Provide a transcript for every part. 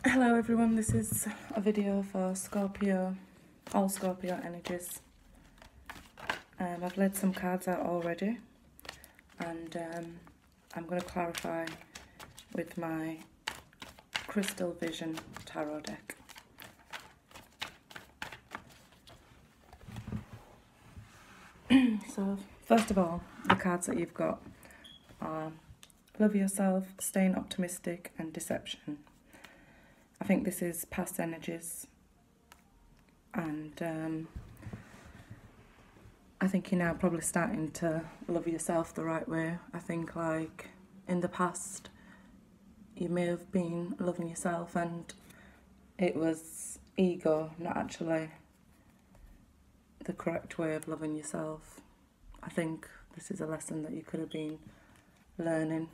Hello everyone, this is a video for Scorpio, all Scorpio energies. I've laid some cards out already, and I'm going to clarify with my Crystal Vision Tarot deck. So first of all, the cards that you've got are Love Yourself, Staying Optimistic and Deception. I think this is past energies, and I think you're now probably starting to love yourself the right way. I think like in the past you may have been loving yourself and it was ego, not actually the correct way of loving yourself. I think this is a lesson that you could have been learning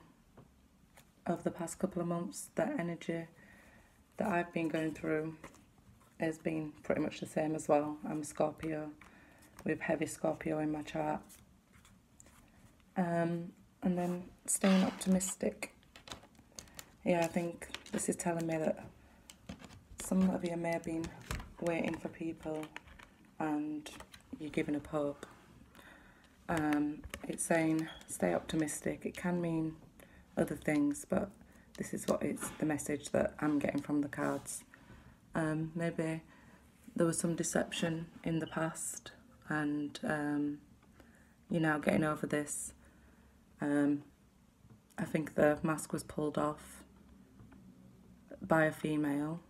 over the past couple of months. That energy that I've been going through has been pretty much the same as well. I'm a Scorpio with heavy Scorpio in my chart. And then staying optimistic. Yeah, I think this is telling me that some of you may have been waiting for people and you're giving up hope. It's saying stay optimistic. It can mean other things, but this is what it's the message that I'm getting from the cards. Maybe there was some deception in the past, and you're now getting over this. I think the mask was pulled off by a female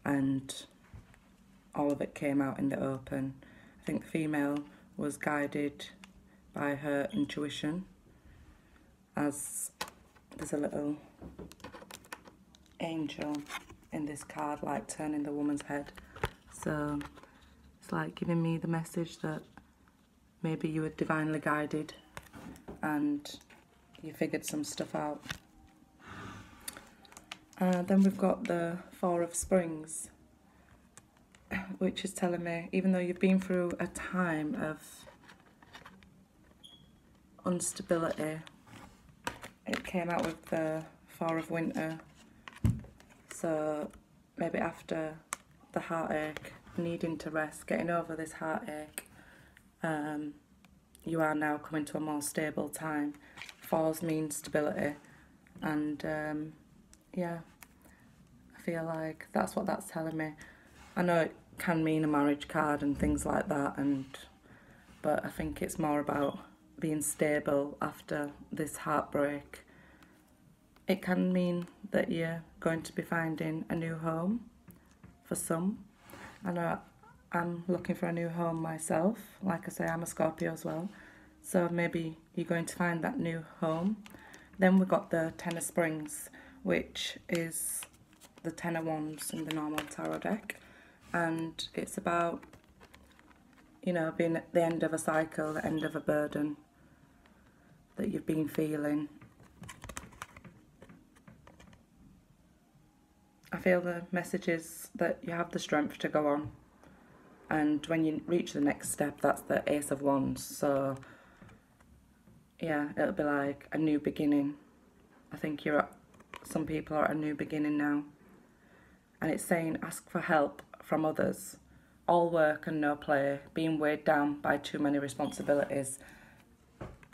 and all of it came out in the open. I think the female was guided by her intuition, as there's a little angel in this card like turning the woman's head. So it's like giving me the message that maybe you were divinely guided and you figured some stuff out. Then we've got the Four of Springs, which is telling me even though you've been through a time of instability, it came out with the Four of Winter. So maybe after the heartache, needing to rest, getting over this heartache, you are now coming to a more stable time. Fours mean stability, and yeah, I feel like that's what that's telling me. I know it can mean a marriage card and things like that, but I think it's more about being stable after this heartbreak. It can mean that you're going to be finding a new home for some. I know I'm looking for a new home myself. Like I say, I'm a Scorpio as well. So maybe you're going to find that new home. Then we've got the Ten of Springs, which is the Ten of Wands in the normal tarot deck. And it's about, you know, being at the end of a cycle, the end of a burden that you've been feeling. I feel the message is that you have the strength to go on, and when you reach the next step, that's the Ace of Wands. So yeah, it'll be like a new beginning. I think some people are at a new beginning now, and it's saying ask for help from others. All work and no play, being weighed down by too many responsibilities.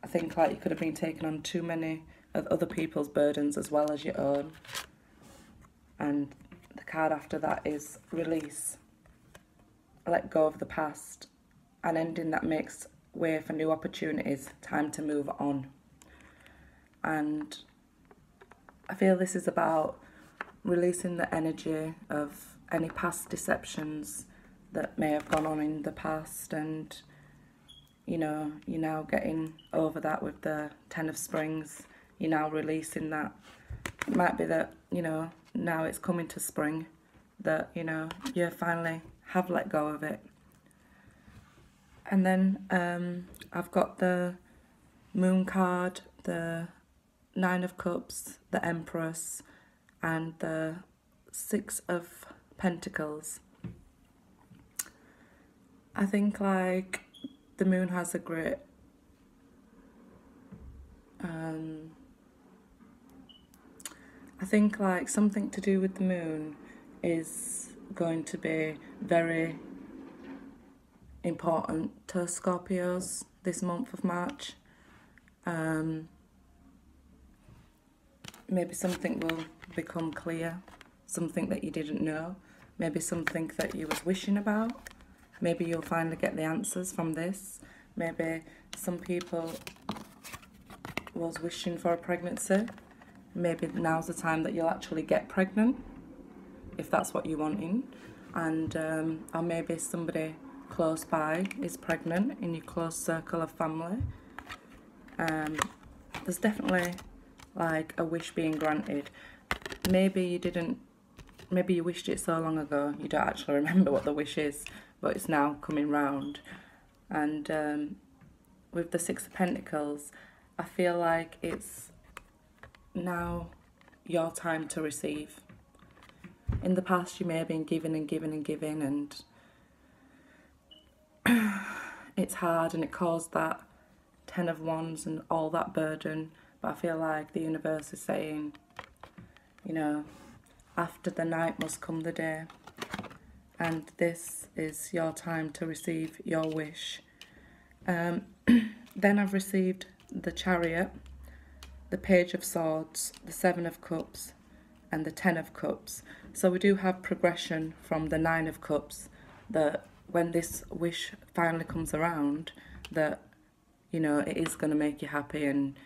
I think like you could have been taking on too many of other people's burdens as well as your own. And the card after that is release. Let go of the past. An ending that makes way for new opportunities. Time to move on. And I feel this is about releasing the energy of any past deceptions that may have gone on in the past, and you know, you're now getting over that with the Ten of Springs. You're now releasing that. It might be that, you know, now it's coming to spring, that, you know, you finally have let go of it. And then I've got the Moon card, the Nine of Cups, the Empress, and the Six of Pentacles. I think like the Moon has a great I think like something to do with the moon is going to be very important to Scorpios this month of March. Maybe something will become clear, something that you didn't know, maybe something that you was wishing about. Maybe you'll finally get the answers from this. Maybe some people was wishing for a pregnancy. Maybe now's the time that you'll actually get pregnant, if that's what you're wanting. And or maybe somebody close by is pregnant in your close circle of family. There's definitely like a wish being granted. Maybe you wished it so long ago you don't actually remember what the wish is, but it's now coming round. And with the Six of Pentacles, I feel like it's now your time to receive. In the past you may have been giving and giving and giving, and it's hard, and it caused that 10 of Wands and all that burden. But I feel like the universe is saying, you know, after the night must come the day, and this is your time to receive your wish. Then I've received the Chariot, the Page of Swords, the Seven of Cups, and the 10 of Cups. So we do have progression from the 9 of Cups, that when this wish finally comes around, that, you know, it is going to make you happy, and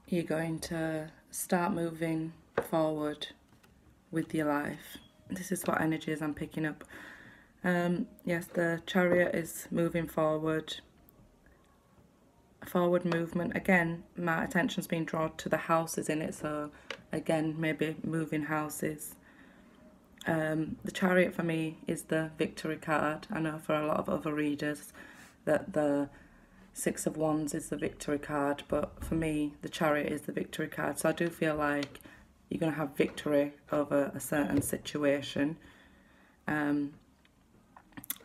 you're going to start moving forward with your life. This is what energies I'm picking up. Yes, the Chariot is moving forward. Forward movement. Again, my attention's been drawn to the houses in it, so again, maybe moving houses. The Chariot for me is the victory card. I know for a lot of other readers that the Six of Wands is the victory card, but for me the Chariot is the victory card. So I do feel like you're going to have victory over a certain situation. And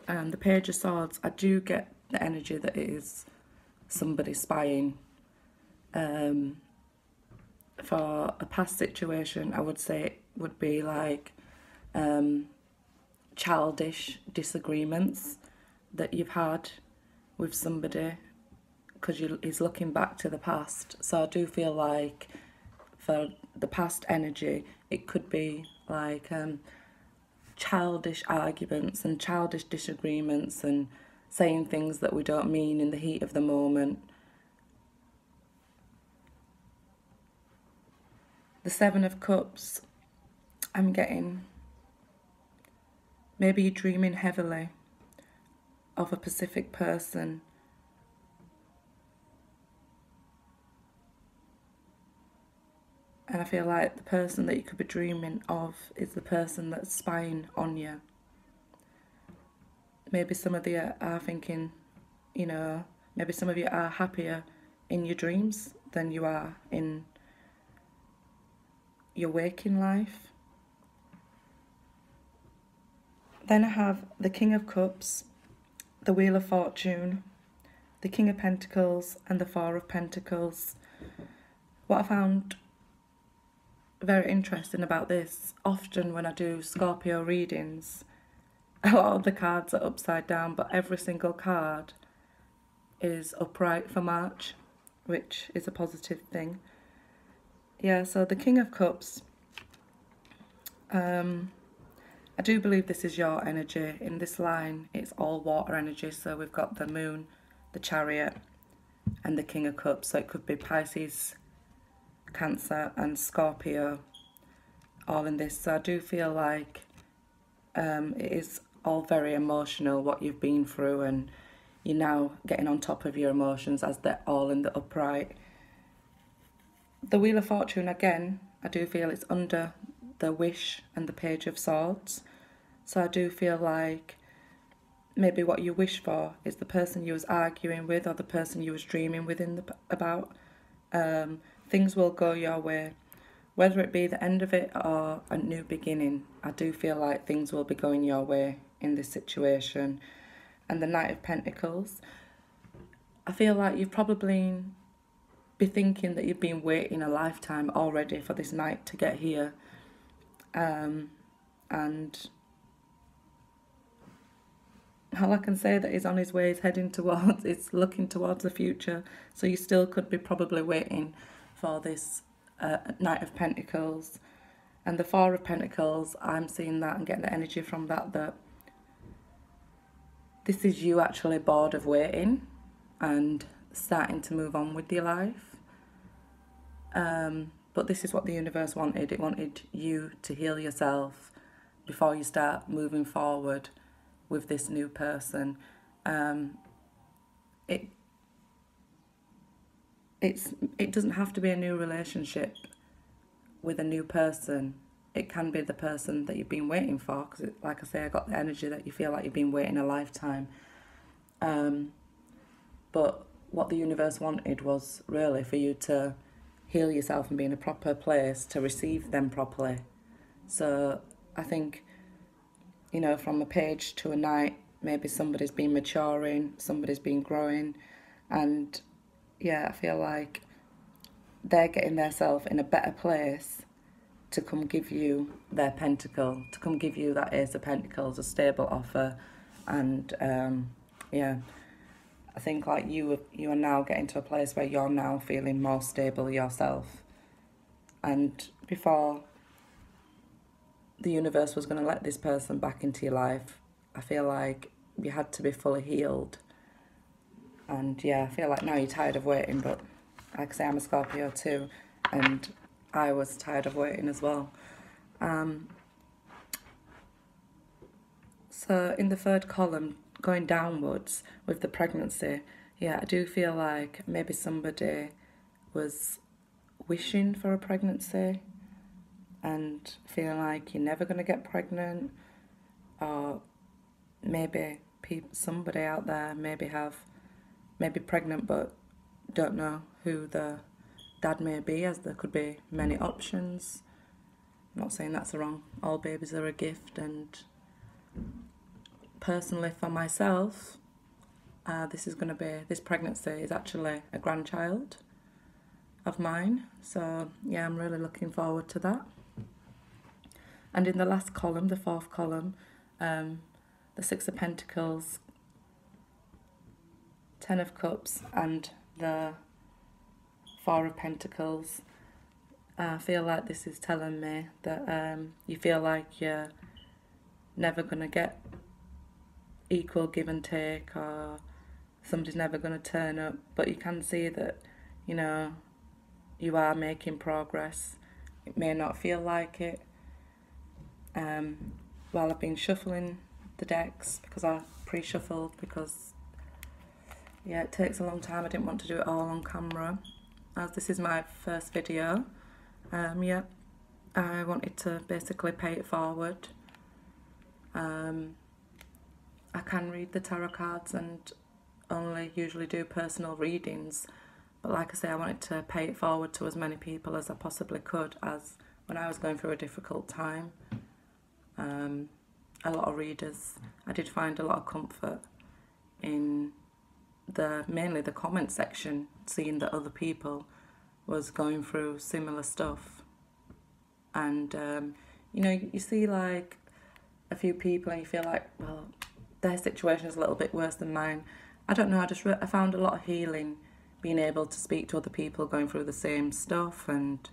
the Page of Swords, I do get the energy that it is somebody spying. For a past situation, I would say it would be like childish disagreements that you've had with somebody, because he's looking back to the past. So I do feel like for the past energy, it could be like childish arguments and childish disagreements and saying things that we don't mean in the heat of the moment. The Seven of Cups, I'm getting, maybe you're dreaming heavily of a specific person. And I feel like the person that you could be dreaming of is the person that's spying on you. Maybe some of you are thinking, you know, maybe some of you are happier in your dreams than you are in your waking life. Then I have the King of Cups, the Wheel of Fortune, the King of Pentacles, and the Four of Pentacles. What I found very interesting about this, often when I do Scorpio readings, a lot of the cards are upside down, but every single card is upright for March, which is a positive thing. Yeah, so the King of Cups, I do believe this is your energy. In this line, it's all water energy, so we've got the Moon, the Chariot, and the King of Cups. So it could be Pisces, Cancer, and Scorpio, all in this. So I do feel like it is all very emotional, what you've been through, and you're now getting on top of your emotions as they're all in the upright. The Wheel of Fortune, again, I do feel it's under the Wish and the Page of Swords. So I do feel like maybe what you wish for is the person you was arguing with, or the person you was dreaming with about. Things will go your way, whether it be the end of it or a new beginning. I do feel like things will be going your way in this situation. And the Knight of Pentacles, I feel like you've probably be thinking that you've been waiting a lifetime already for this night to get here. And all I can say that he's on his way, he's heading towards, it's looking towards the future. So you still could be probably waiting for this Knight of Pentacles. And the Four of Pentacles, I'm seeing that and getting the energy from that, that this is you actually bored of waiting and starting to move on with your life. But this is what the universe wanted. It wanted you to heal yourself before you start moving forward with this new person. It doesn't have to be a new relationship with a new person. It can be the person that you've been waiting for, because like I say, I got the energy that you feel like you've been waiting a lifetime. But what the universe wanted was really for you to heal yourself and be in a proper place to receive them properly. So I think, you know, from a page to a Knight, maybe somebody's been maturing, somebody's been growing, and yeah, I feel like they're getting themselves in a better place to come give you their pentacle, to come give you that Ace of Pentacles, a stable offer. And yeah, I think like you are now getting to a place where you're now feeling more stable yourself. And before the universe was going to let this person back into your life, I feel like you had to be fully healed. And yeah, I feel like now you're tired of waiting, but like I say, I'm a Scorpio too, and I was tired of waiting as well. So in the third column, going downwards with the pregnancy, yeah, I do feel like maybe somebody was wishing for a pregnancy and feeling like you're never going to get pregnant, or maybe somebody out there maybe pregnant but don't know who the dad may be, as there could be many options. I'm not saying that's wrong. All babies are a gift, and personally for myself, this pregnancy is actually a grandchild of mine. So yeah, I'm really looking forward to that. And in the last column, the fourth column, the Six of Pentacles, Ten of Cups, and the Four of Pentacles. I feel like this is telling me that you feel like you're never going to get equal give and take, or somebody's never going to turn up, but you can see that, you know, you are making progress. It may not feel like it. While I've been shuffling the decks, because I pre-shuffled, because yeah, it takes a long time. I didn't want to do it all on camera, as this is my first video. Yeah, I wanted to basically pay it forward. I can read the tarot cards and only usually do personal readings, but like I say, I wanted to pay it forward to as many people as I possibly could, as when I was going through a difficult time, a lot of readers, I did find a lot of comfort in mainly the comment section, seeing that other people was going through similar stuff. And you know, you see like a few people and you feel like, well, their situation is a little bit worse than mine. I don't know, I found a lot of healing being able to speak to other people going through the same stuff, and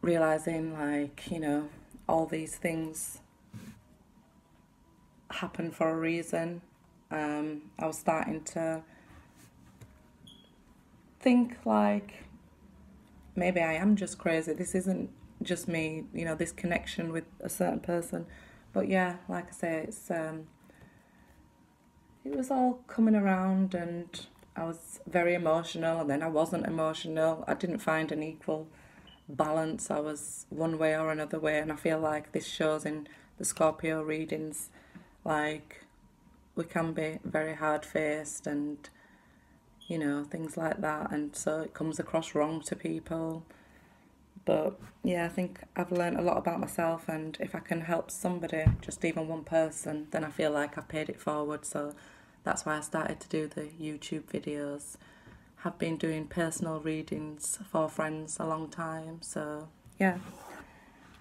realising like, you know, all these things happen for a reason. I was starting to think like, maybe I am just crazy. This isn't just me, you know, this connection with a certain person. But yeah, like I say, it was all coming around, and I was very emotional, and then I wasn't emotional. I didn't find an equal balance. I was one way or another way, and I feel like this shows in the Scorpio readings. Like, we can be very hard-faced and, you know, things like that, and so it comes across wrong to people. But yeah, I think I've learned a lot about myself, and if I can help somebody, just even one person, then I feel like I've paid it forward. So that's why I started to do the YouTube videos. have been doing personal readings for friends a long time. So yeah,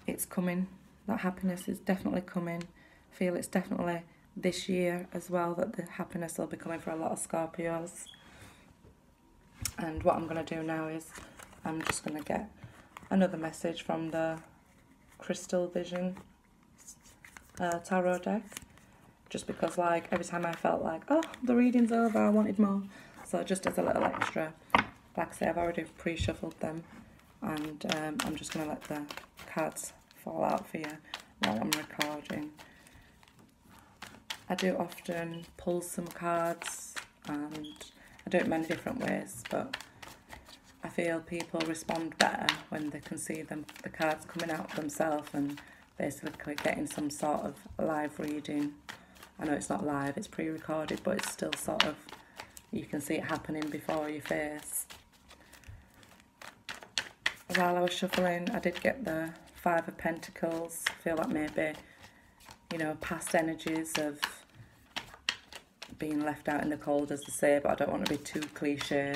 it's coming. That happiness is definitely coming. I feel it's definitely this year as well that the happiness will be coming for a lot of Scorpios. And what I'm going to do now is I'm just going to get another message from the Crystal Vision tarot deck, just because like every time I felt like, oh, the reading's over, I wanted more, so just as a little extra. Like I say, I've already pre-shuffled them, and I'm just going to let the cards fall out for you while I'm recording. I do often pull some cards, and I do it many different ways, but I feel people respond better when they can see the cards coming out themselves and basically getting some sort of live reading. I know it's not live, it's pre-recorded, but it's still sort of, you can see it happening before your face. While I was shuffling, I did get the Five of Pentacles. I feel like maybe, you know, past energies of being left out in the cold, as they say, but I don't want to be too cliche.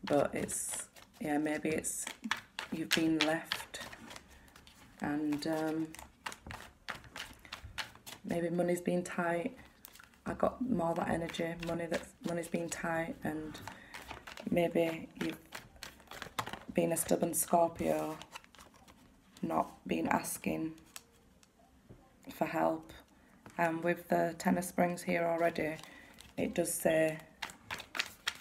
But it's, yeah, maybe it's you've been left, and maybe money's been tight. I got more that energy, money's been tight, and maybe you've been a stubborn Scorpio, not been asking for help. And with the Ten of Springs here already, it does say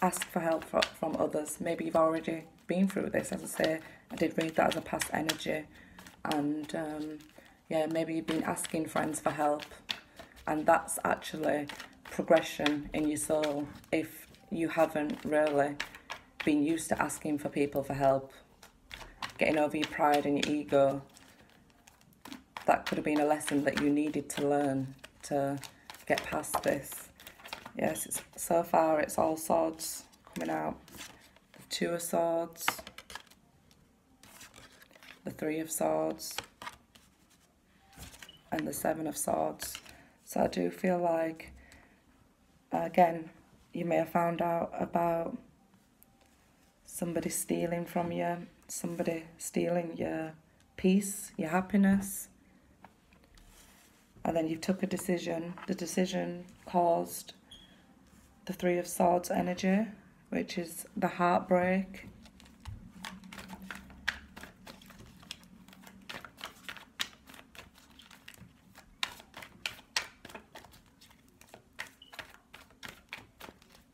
ask for help from others. Maybe you've already been through this. As I say, I did read that as a past energy, and yeah, maybe you've been asking friends for help, and that's actually progression in your soul. If you haven't really been used to asking for people for help, getting over your pride and your ego, that could have been a lesson that you needed to learn to get past this. Yes, so far it's all swords coming out. The Two of Swords, the Three of Swords, and the Seven of Swords. So I do feel like, again, you may have found out about somebody stealing from you, somebody stealing your peace, your happiness, and then you took a decision. The decision caused the Three of Swords energy, which is the heartbreak.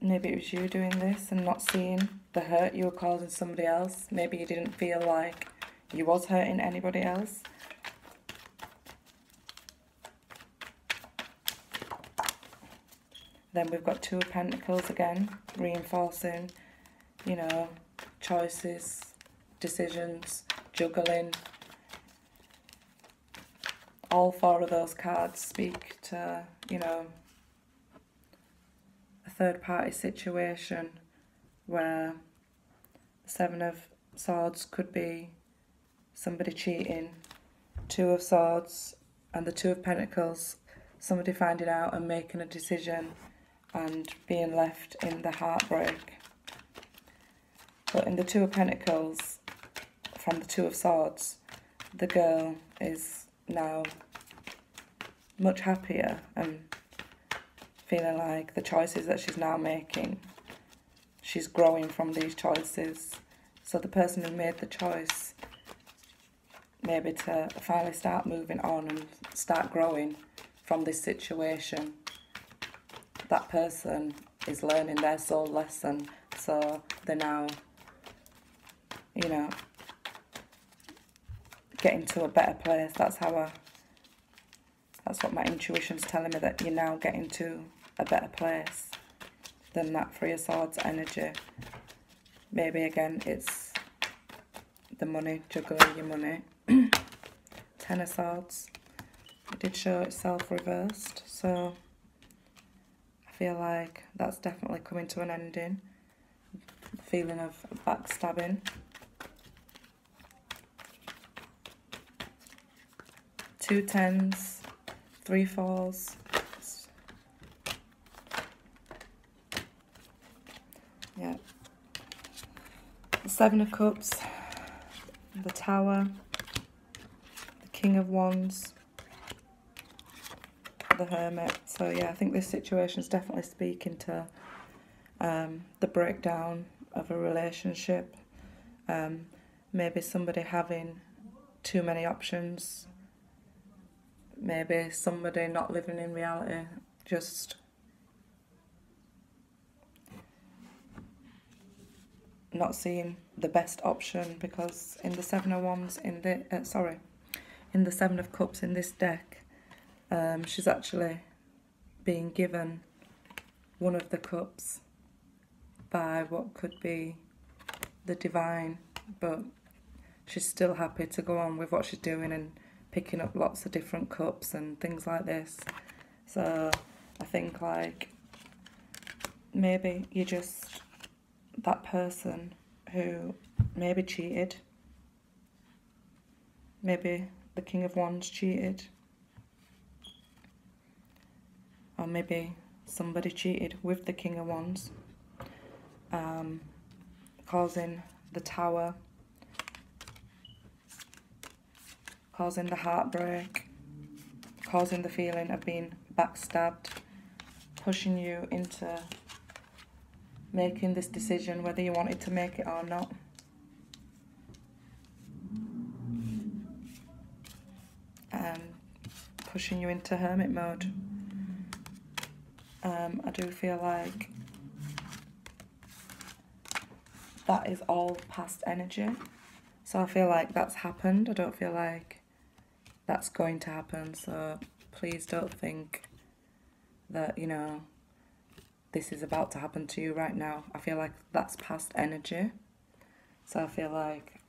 Maybe it was you doing this and not seeing the hurt you were causing somebody else. Maybe you didn't feel like you was hurting anybody else. Then we've got Two of Pentacles again, reinforcing, you know, choices, decisions, juggling. All four of those cards speak to, you know, a third party situation where the Seven of Swords could be somebody cheating, Two of Swords and the Two of Pentacles, somebody finding out and making a decision and being left in the heartbreak. But in the Two of Pentacles, from the Two of Swords, the girl is now much happier and feeling like the choices that she's now making, she's growing from these choices. So the person who made the choice maybe to finally start moving on and start growing from this situation, that person is learning their soul lesson, so they're now, you know, getting to a better place. That's what my intuition's telling me, that you're now getting to a better place than that Three of Swords energy. Maybe again it's the money, juggling your money. Ten of Swords, it did show itself reversed, so I feel like that's definitely coming to an ending. Feeling of backstabbing. Two tens, three fours. Yeah. the Seven of Cups, the Tower, the King of Wands, the Hermit. So yeah, I think this situation is definitely speaking to the breakdown of a relationship. Maybe somebody having too many options. Maybe somebody not living in reality, just not seeing the best option, because in the Seven of Wands, in the Seven of Cups in this deck, she's actually being given one of the cups by what could be the divine, but she's still happy to go on with what she's doing and picking up lots of different cups and things like this. So I think like maybe you're just that person who maybe cheated. Maybe the King of Wands cheated. Or maybe somebody cheated with the King of Wands, causing the Tower, causing the heartbreak, causing the feeling of being backstabbed, pushing you into making this decision whether you wanted to make it or not. Pushing you into hermit mode. I do feel like that is all past energy. So I feel like that's happened. I don't feel like that's going to happen. So please don't think that, you know, this is about to happen to you right now. I feel like that's past energy. So I feel like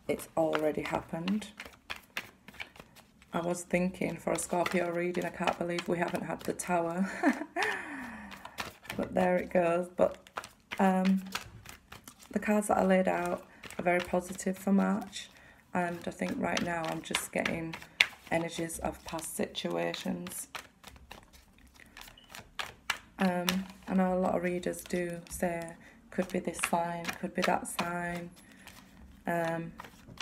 it's already happened. I was thinking for a Scorpio reading, I can't believe we haven't had the Tower. But there it goes. But the cards that I laid out are very positive for March. And I think right now I'm just getting energies of past situations. I know a lot of readers do say, could be this sign, could be that sign.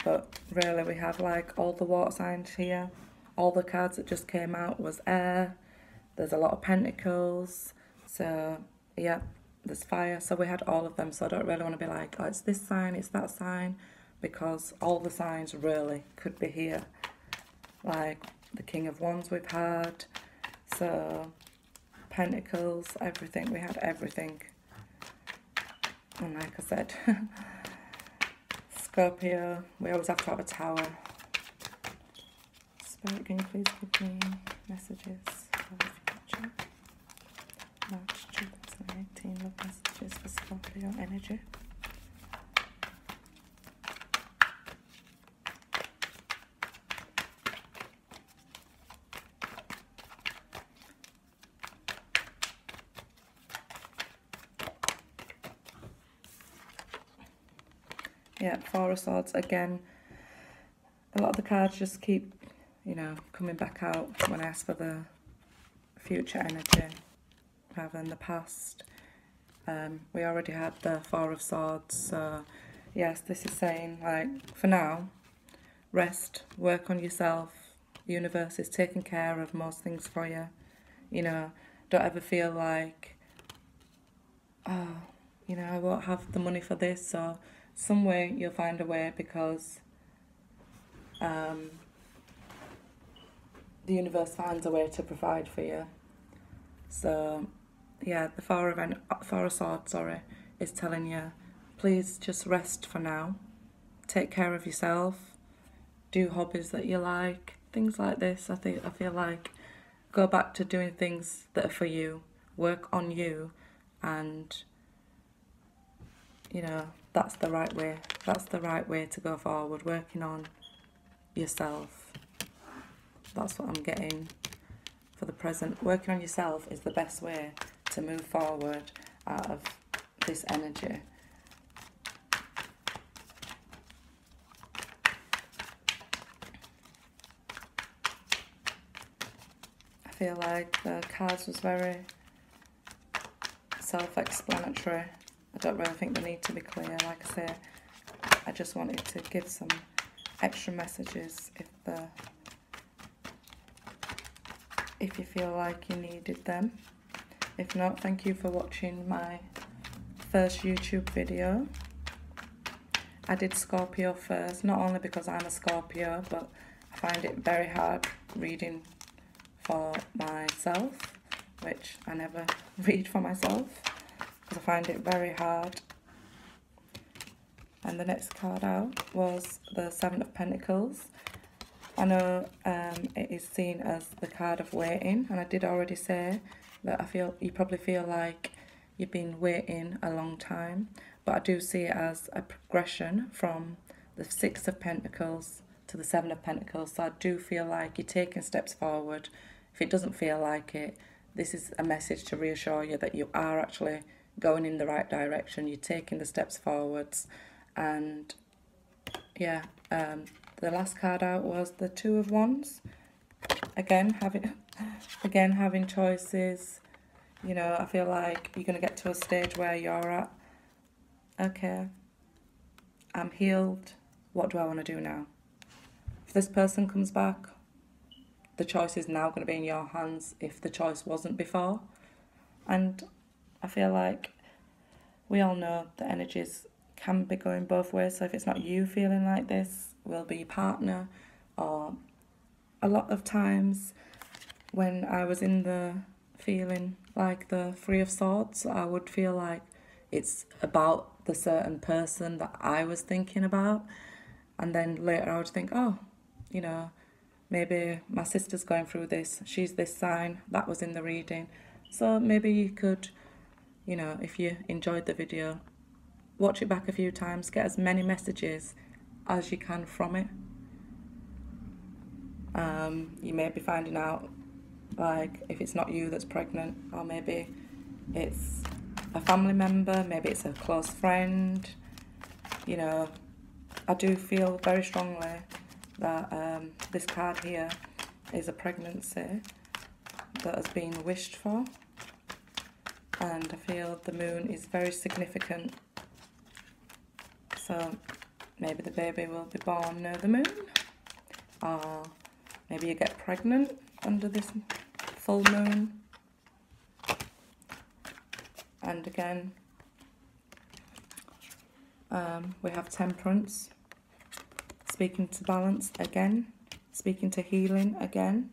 But really we have like all the water signs here. All the cards that just came out was air. There's a lot of pentacles. So yeah, there's fire. So we had all of them. So I don't really want to be like, oh, it's this sign, it's that sign. Because all the signs really could be here. Like the King of Wands we've had. So pentacles, everything. We had everything. And like I said, Scorpio, we always have to have a Tower. Spirit, can you please give me messages for the future? March 2018, love messages for Scorpio energy. Yeah, Four of Swords again. A lot of the cards just keep, you know, coming back out when I ask for the future energy rather than the past. We already had the Four of Swords, so yes, this is saying, like, for now, rest, work on yourself. The universe is taking care of most things for you. You know, don't ever feel like, oh, you know, I won't have the money for this, or some way you'll find a way, because the universe finds a way to provide for you. So yeah, the Four of Swords, is telling you, please just rest for now. Take care of yourself. Do hobbies that you like. Things like this. I feel like go back to doing things that are for you. Work on you, and you know, that's the right way. That's the right way to go forward. Working on yourself. That's what I'm getting for the present. Working on yourself is the best way to move forward out of this energy. I feel like the cards was very self-explanatory. I don't really think they need to be clear. Like I say, I just wanted to give some extra messages if you feel like you needed them. If not, thank you for watching my first YouTube video. I did Scorpio first, not only because I'm a Scorpio, but I find it very hard reading for myself, which I never read for myself, because I find it very hard. And the next card out was the Seven of Pentacles. I know it is seen as the card of waiting, and I did already say that I feel you probably feel like you've been waiting a long time, but I do see it as a progression from the Six of Pentacles to the Seven of Pentacles. So I do feel like you're taking steps forward. If it doesn't feel like it, this is a message to reassure you that you are actually going in the right direction. You're taking the steps forwards. And yeah, the last card out was the Two of Wands. Again, having choices. You know, I feel like you're going to get to a stage where you're at, okay, I'm healed, what do I want to do now? If this person comes back, the choice is now going to be in your hands if the choice wasn't before. And I feel like we all know the energies can be going both ways. So if it's not you feeling like this, will be your partner. Or a lot of times when I was in the feeling like the Three of Swords, I would feel like it's about the certain person that I was thinking about, and then later I would think, oh, you know, maybe my sister's going through this, she's this sign, that was in the reading. So maybe you could, you know, if you enjoyed the video, watch it back a few times, get as many messages as you can from it. You may be finding out, like, if it's not you that's pregnant, or maybe it's a family member, maybe it's a close friend. You know, I do feel very strongly that this card here is a pregnancy that has been wished for, and I feel the moon is very significant. So maybe the baby will be born near the moon, or maybe you get pregnant under this full moon. And again, we have Temperance, speaking to balance again, speaking to healing again.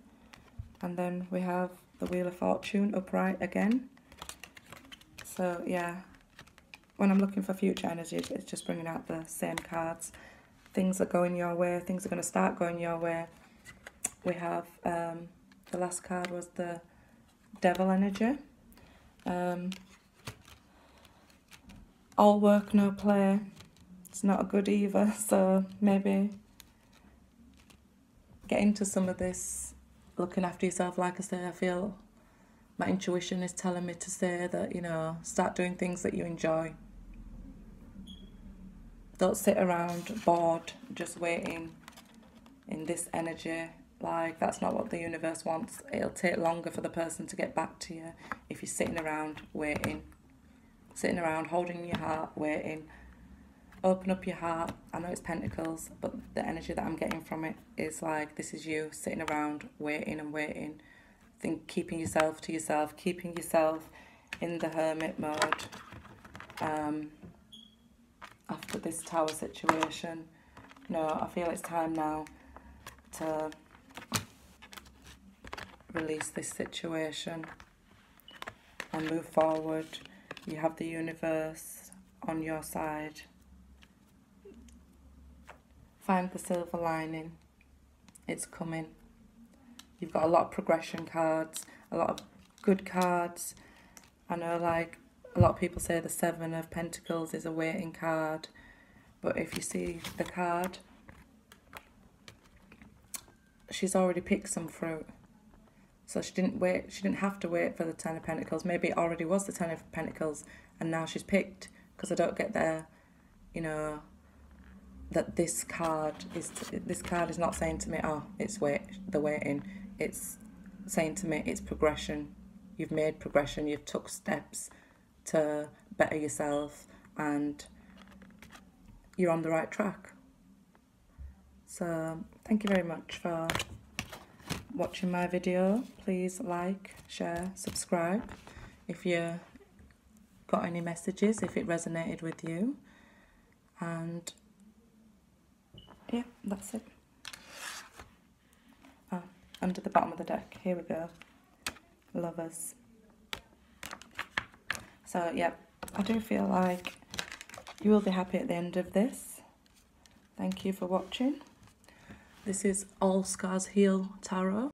And then we have the Wheel of Fortune upright again. So yeah, when I'm looking for future energies, it's just bringing out the same cards. Things are going your way, things are going to start going your way. We have, the last card was the Devil energy. All work, no play. It's not good either, so maybe get into some of this looking after yourself. Like I say, I feel my intuition is telling me to say that, you know, start doing things that you enjoy. Don't sit around bored, just waiting in this energy. Like, that's not what the universe wants. It'll take longer for the person to get back to you if you're sitting around waiting. Sitting around, holding your heart, waiting. Open up your heart. I know it's Pentacles, but the energy that I'm getting from it is like, this is you sitting around, waiting and waiting. Think, keeping yourself to yourself, keeping yourself in the hermit mode. After this Tower situation, no, I feel it's time now to release this situation and move forward. You have the universe on your side. Find the silver lining. It's coming. You've got a lot of progression cards, a lot of good cards. I know, like, a lot of people say the Seven of Pentacles is a waiting card, but if you see the card, she's already picked some fruit. So she didn't have to wait for the Ten of Pentacles. Maybe it already was the Ten of Pentacles and now she's picked, because I don't get there, you know, that this card is not saying to me, oh, it's the waiting. It's saying to me, it's progression. You've made progression, you've took steps to better yourself, and you're on the right track. So thank you very much for watching my video. Please like, share, subscribe if you got any messages, if it resonated with you. And yeah, that's it. Oh, under the bottom of the deck, here we go. Lovers. So yeah, I do feel like you will be happy at the end of this. Thank you for watching. This is All Scars Heal Tarot.